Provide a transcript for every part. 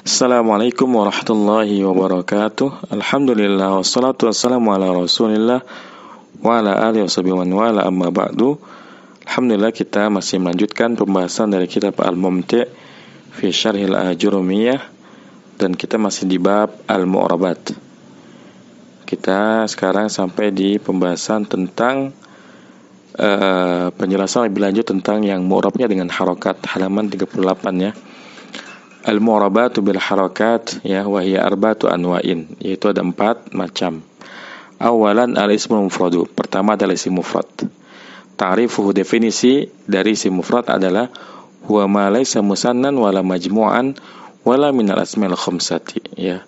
Assalamualaikum warahmatullahi wabarakatuh. Alhamdulillah wassalatu wassalamu ala Rasulillah wa ala alihi washabihi wa wala amma ba'du. Alhamdulillah kita masih melanjutkan pembahasan dari kitab Al-Mumti' fi Syarhil Ajurumiyah dan kita masih di bab Al-Mu'rabat. Kita sekarang sampai di pembahasan tentang penjelasan lebih lanjut tentang yang mu'rabnya dengan harokat, halaman 38 ya. Al-mu'rabatu bil harakat ya wa hiya arba'atu anwa'in, yaitu ada 4 macam. Awalan al-ismul mufradu, pertama adalah isim mufrad. Ta'rifuhu, definisi dari isim mufrad adalah huwa ma laysa musannan wala majmu'an wala minal asma'il khamsati ya.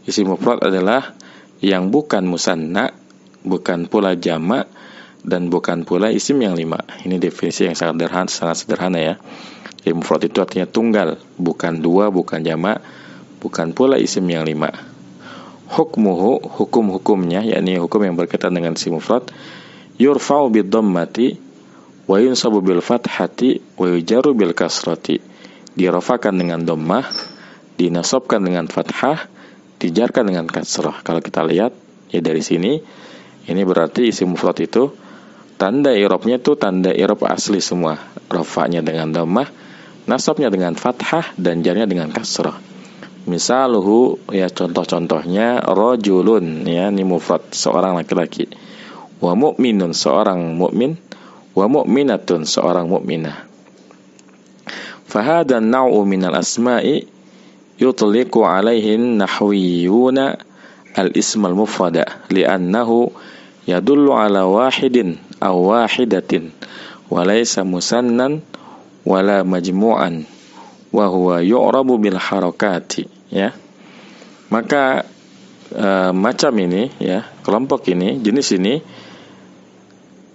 Isim mufrad adalah yang bukan musanna, bukan pula jamak, dan bukan pula isim yang 5. Ini definisi yang sangat sederhana ya. Mufrad itu artinya tunggal, bukan 2, bukan jamak, bukan pula isim yang 5. Hukmuhu, hukum-hukumnya, yakni hukum yang berkaitan dengan isim mufrad, yurfa'u bid-dhammati wa yunsabu bil fathati wa yujaru bil kasrati. Dirafakan dengan dhammah, dinasabkan dengan fathah, dijarkan dengan kasrah. Kalau kita lihat ya dari sini, ini berarti isim mufrad itu tanda i'rabnya itu tanda i'rab asli semua. Rafa'nya dengan dhammah, nasabnya dengan fathah, dan jarnya dengan kasrah. Misaluhu ya, contoh-contohnya rajulun ya, ini mufrad, seorang laki-laki. Wa mu'minun, seorang mukmin. Wa mu'minatun, seorang mukminah. Fahadha an-naw'u minal asma'i yutliqu 'alaihin nahwiyuna al-ism al-mufrada li'annahu yadullu 'ala wahidin aw wahidatin wa laysa musannan wala majmu'an wa huwa yu'rabu bil harakati ya. Maka macam ini ya, kelompok ini, jenis ini,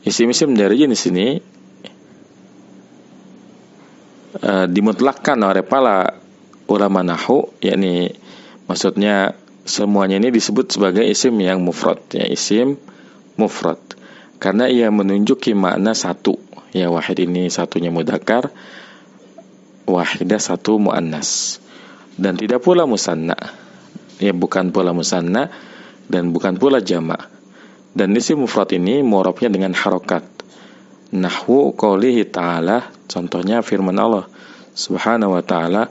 isim-isim dari jenis ini dimutlakkan oleh para ulama nahwu, yakni maksudnya semuanya ini disebut sebagai isim yang mufrad ya, isim mufrad karena ia menunjuki makna satu ya. Wahid ini satunya mudzakkar, wahidah satu muannas, dan tidak pula musanna ya, bukan pula musanna dan bukan pula jamak. Dan isim mufrad ini mu'rabnya dengan harokat, nahwu qaulihi ta'ala, contohnya firman Allah subhanahu wa ta'ala,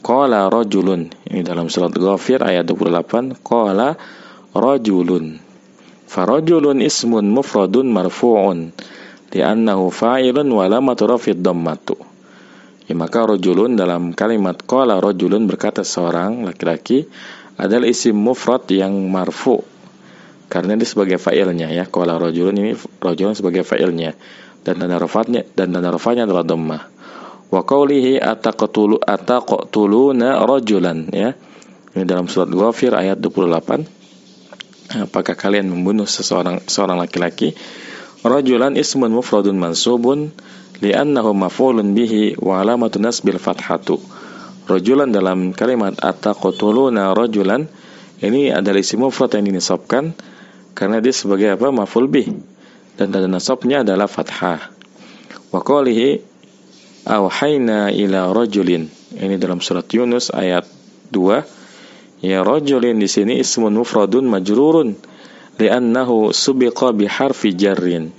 qala rajulun, ini dalam surat Ghafir ayat 28, qala rajulun. Farajulun ismun mufradun marfu'un li'annahu fa'ilun wa lamatu rafid dhammatu ya. Maka rajulun dalam kalimat qala rajulun, berkata seorang laki-laki, adalah isim mufrad yang marfu karena dia sebagai fa'ilnya ya. Qala rajulun, ini rajulun sebagai fa'ilnya, dan tanda rafanya adalah dhammah. Wa qawlihi ataqtuluna rajulan ya, ini dalam surat Ghafir ayat 28, apakah kalian membunuh seorang laki-laki? Rajulan ismun mufradun mansubun li'annahu maf'ulun bihi wa alamatu nasbil fathatu. Rajulan dalam kalimat ataqtuluna rajulan ini adalah isim mufrad yang dinisabkan karena dia sebagai apa? Maf'ul bih, dan tanda nasabnya adalah fathah. Wa qalihi awhayna ila rajulin, ini dalam surat Yunus ayat 2 ya. Rajulin di sini ismun mufradun majrurun li'annahu subiqa biharfi jarrin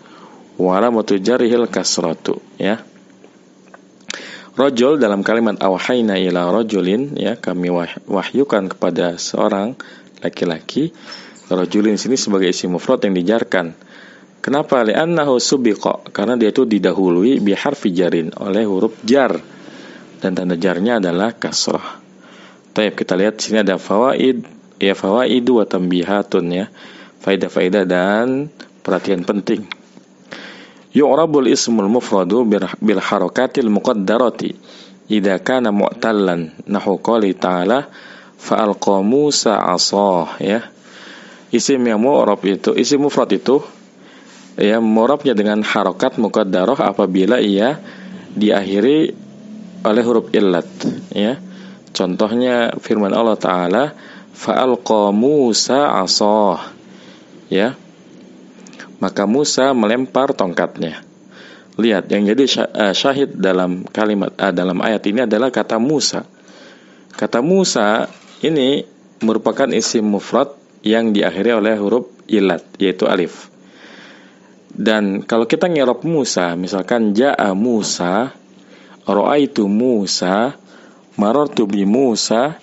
wa alamatu jarrihil kasratu ya. Rajul dalam kalimat awhayna ila rajulin ya, kami wahyukan kepada seorang laki-laki. Rajulin di sini sebagai isim mufrad yang dijarkan. Kenapa? Li'annahu subiqa, karena dia itu didahului biharfi jarrin, oleh huruf jar, dan tanda jarnya adalah kasrah. Baik, kita lihat sini ada fawaid ya, fawaidu wa tambihatun ya, faedah-faedah dan perhatian penting. Yu'rabul ismul mufradu bil harakatil muqaddarati idza kana mu'tallan, nahu qouli ta'ala fa'alqa Musa 'asah ya. Isim yang mu'rab itu, isim mufrad itu ya, mu'rabnya dengan harakat muqaddarah apabila ia diakhiri oleh huruf illat ya. Contohnya firman Allah Ta'ala fa'alqa Musa 'asah ya, maka Musa melempar tongkatnya. Lihat, yang jadi syahid dalam kalimat dalam ayat ini adalah kata Musa. Kata Musa ini merupakan isim mufrad yang diakhiri oleh huruf ilat, yaitu alif. Dan kalau kita ngirob Musa, misalkan ja'a Musa, ra'aitu Musa, marartu bi Musa,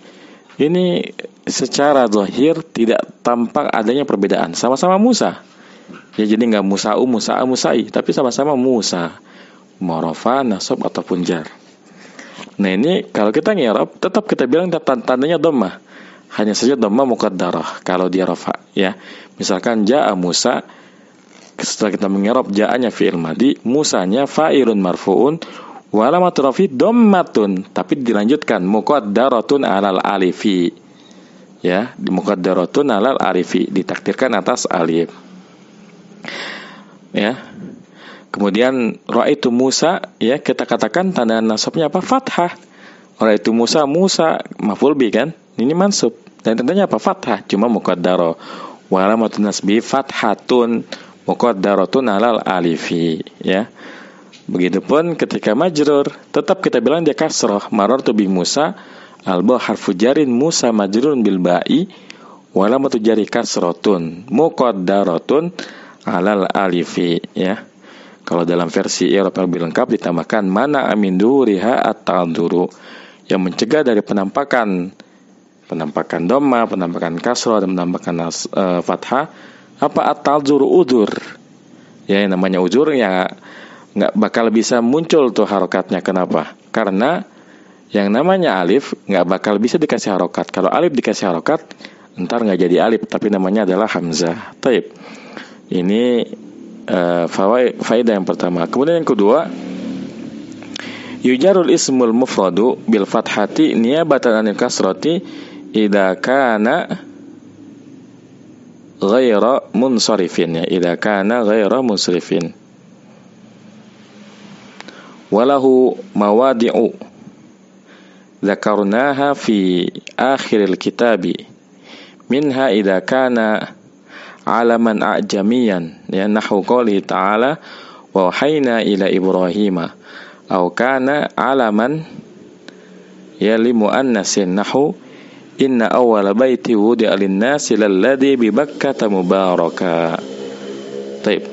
ini secara zahir tidak tampak adanya perbedaan. Sama-sama Musa. Ya, jadi nggak Musa'u, Musa'a, Musa'i, tapi sama-sama Musa. Morofa, nasab, ataupun jar. Nah ini kalau kita ngirob, tetap kita bilang tandanya dhammah. Hanya saja dhammah muqaddarah kalau dia rafa. Ya, misalkan ja'a Musa, setelah kita mengirob ja'anya fi'il madhi, Musanya fa'ilun marfu'un, wa alamatu rafi dhammatun, tapi dilanjutkan muqaddaratun alal alifi. Ya, muqaddaratun alal alifi, ditakdirkan atas alif. Ya. Kemudian ra'aitu Musa, ya kita katakan tanda nasabnya apa? Fathah. Ra'aitu Musa, Musa maf'ul bi kan? Ini mansub. Dan tandanya apa? Fathah, cuma muqaddarah. Wa alamatun nasbi fathatun muqaddaratun alal alifi, ya. Begitupun ketika majrur, tetap kita bilang dia kasrah. Marartu bi Musa, al-ba harfu jarin, Musa majrurun bil ba'i, wa alamatu jari kasratun muqaddaratun alal alifi, ya. Kalau dalam versi Arab yang lebih lengkap ditambahkan mana amin duriha at-ta'dzuru, yang mencegah dari penampakan dhamma, penampakan kasrah, dan penampakan fathah. Apa at-ta'dzuru? Udzur. Ya, yang namanya udzur ya nggak bakal bisa muncul tuh harokatnya. Kenapa? Karena yang namanya alif nggak bakal bisa dikasih harokat. Kalau alif dikasih harokat, ntar nggak jadi alif, tapi namanya adalah hamzah. Taib. Ini faedah yang pertama. Kemudian yang kedua, yujarul ismul mufradu bil fathati niyabatan anil kasrati idza kana ghaira munsharifin, ya, idza kana ghaira munsharifin. Walahu mawadi'u dzakarnaha fi akhiril kitabi minha idza kana alaman a'jamiyan, ya, nahwu qouli ta'ala wa wahayna ila ibrahima, aw kana alaman ya li muannasin, nahwu inna awwala baiti wudi'a lin-nasi lalladzi bi Bakkata mubaraka. Baik.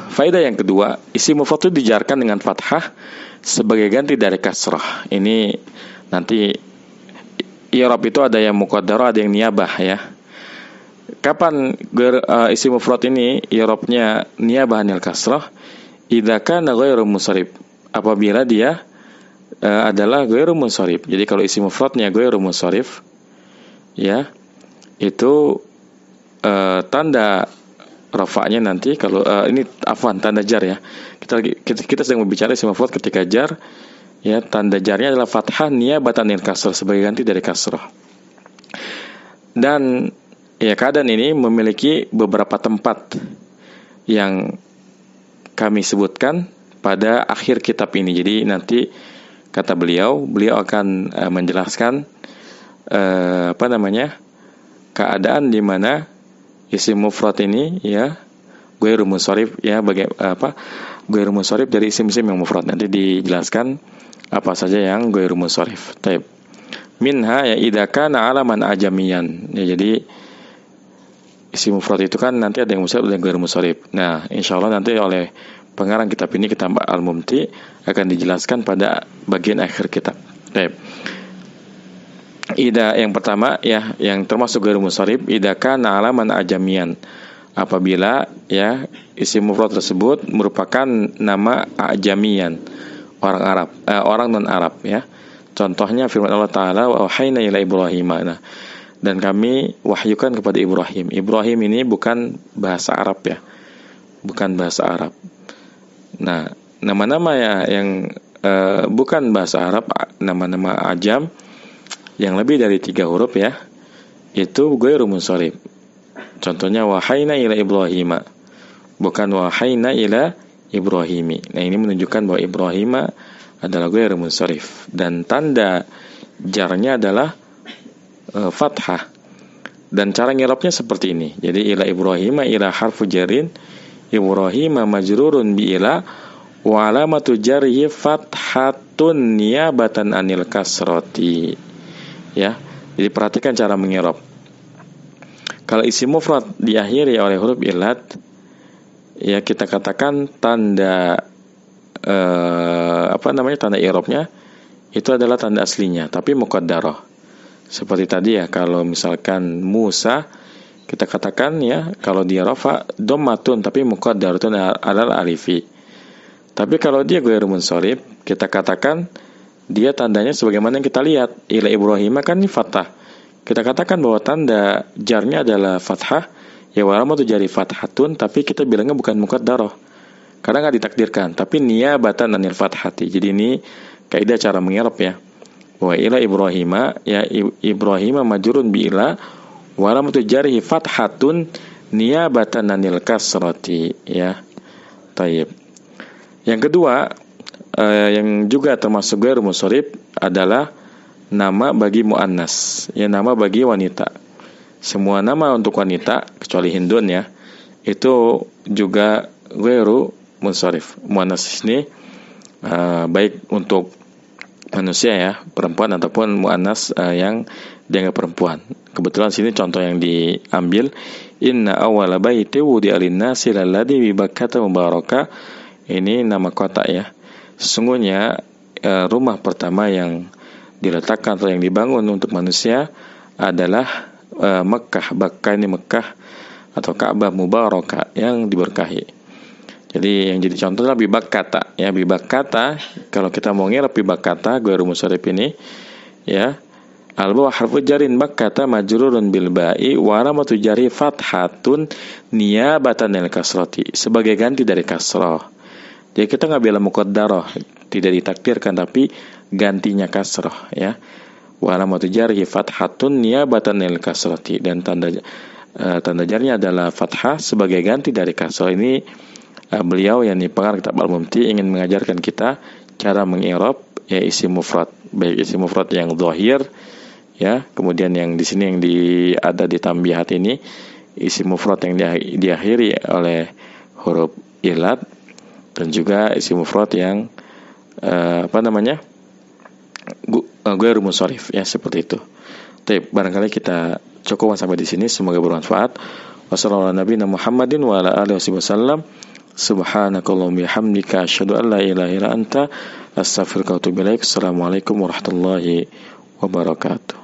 Faedah yang kedua, isim mufrad dijarkan dengan fathah sebagai ganti dari kasrah. Ini nanti i'rab itu ada yang muqaddarah, ada yang niyabah, ya. Kapan isim mufrad ini i'rabnya niyabah anil kasrah? Idza kana ghairu munsharif, apabila dia adalah ghairu munsharif. Jadi kalau isim mufradnya ghairu munsharif, ya, itu tanda rafa'nya nanti kalau ini tanda jar, ya. Kita sedang berbicara isim mufrad ketika jar, ya, tanda jarnya adalah fathah niyabatan anil kasrah, sebagai ganti dari kasrah. Dan ya, keadaan ini memiliki beberapa tempat yang kami sebutkan pada akhir kitab ini. Jadi nanti kata beliau akan menjelaskan keadaan di mana isim mufrad ini, ya, ghairu munsharif, ya, ghairu munsharif dari isim-isim yang mufrad. Nanti dijelaskan apa saja yang ghairu munsharif. Taib. Minha ya idza kana alaman ajamiyan. Ya, jadi isim mufrad itu kan nanti ada yang munsharif, ada yang ghairu munsharif. Nah, insyaallah nanti oleh pengarang kitab ini, kitab Al-Mumti, akan dijelaskan pada bagian akhir kitab. Taib. Ida yang pertama, ya, yang termasuk ghairu munsharif, idza kana alaman ajamiyan. Apabila, ya, isim mufrad tersebut merupakan nama ajamiyan, orang Arab, orang non Arab, ya. Contohnya firman Allah Ta'ala wa wahayna ila Ibrahim. Nah, dan kami wahyukan kepada Ibrahim. Ibrahim ini bukan bahasa Arab, ya, bukan bahasa Arab. Nah, nama-nama ya yang bukan bahasa Arab, nama-nama ajam yang lebih dari 3 huruf, ya, itu ghairu munsharif. Contohnya wahayna ila Ibrahim, bukan wahayna ila Ibrahimi. Nah, ini menunjukkan bahwa Ibrahim adalah ghairu munsharif, dan tanda jarnya adalah fathah. Dan cara ngirabnya seperti ini. Jadi ila Ibrahim, ila harfu jarin, Ibrahim majrurun bi ila, wa alamatu jarhi fathatu dommatun niyabatan anil kasroti. Ya, jadi perhatikan cara mengirob. Kalau isim mufrad diakhiri oleh huruf illat, ya kita katakan tanda tanda i'rabnya itu adalah tanda aslinya, tapi muqaddarah. Seperti tadi ya, kalau misalkan Musa, kita katakan ya, kalau dia rafa dommatun tapi muqaddaratun adalah alifi. Tapi kalau dia ghairu munsharif, kita katakan dia tandanya sebagaimana yang kita lihat, ila Ibrahim kan ini fathah. Kita katakan bahwa tanda jarnya adalah fathah, ya walamatu jari fathatun, tapi kita bilangnya bukan muqaddarah karena nggak ditakdirkan, tapi niyabatan anil fathati. Jadi ini kaidah cara mengi'rab ya. Wa ila Ibrahim, ya Ibrahim majrun bi ila walamatu jarihi fathatun niyabatan anil kasrati ya. Tayyib. Yang kedua, yang juga termasuk ghairu munsharif adalah nama bagi muannas, ya nama bagi wanita. Semua nama untuk wanita kecuali Hindun ya, itu juga ghairu munsharif. Muannas ini baik untuk manusia ya, perempuan ataupun muannas yang dianggap perempuan. Kebetulan sini contoh yang diambil, inna awwala baiti wudi'a lin-nasi lalladzi bi Bakkah mubaraka. Ini nama kota ya. Sesungguhnya rumah pertama yang diletakkan atau yang dibangun untuk manusia adalah Mekah. Bakkah ini Mekah atau Ka'bah mubaraka yang diberkahi. Jadi yang jadi contoh adalah bibakkata ya, bibakkata. Kalau kita mau ngira bibakkata ghairu munsharif ini ya, al-ba harfu jarin bakkata majrurun bil ba'i wa alamatu jari fathatun niyabatan al kasrati, sebagai ganti dari kasrah. Jadi kita nggak bilang muqaddarah, tidak ditakdirkan, tapi gantinya kasrah ya. Wa alamatu jarihi fathatun niyabatan al kasrati, dan tanda jarnya adalah fathah sebagai ganti dari kasrah. Ini beliau yang pengarang kitab Al-Mumti ingin mengajarkan kita cara mengi'rab ya isim mufrad, baik isim mufrad yang zahir ya, kemudian yang di sini yang ada di tambihat ini isim mufrad yang diakhiri oleh huruf illat, dan juga isim mufrad yang ghairu munsharif ya, seperti itu. Tapi barangkali kita cukupkan sampai di sini, semoga bermanfaat. Wassallallahu ala nabiyina Muhammadin wa ala alihi wasallam. Subhanakallahumma bihamdika asyhadu an la ilaha illa anta astaghfiruka wa atubu ilaik. Assalamualaikum warahmatullahi wabarakatuh.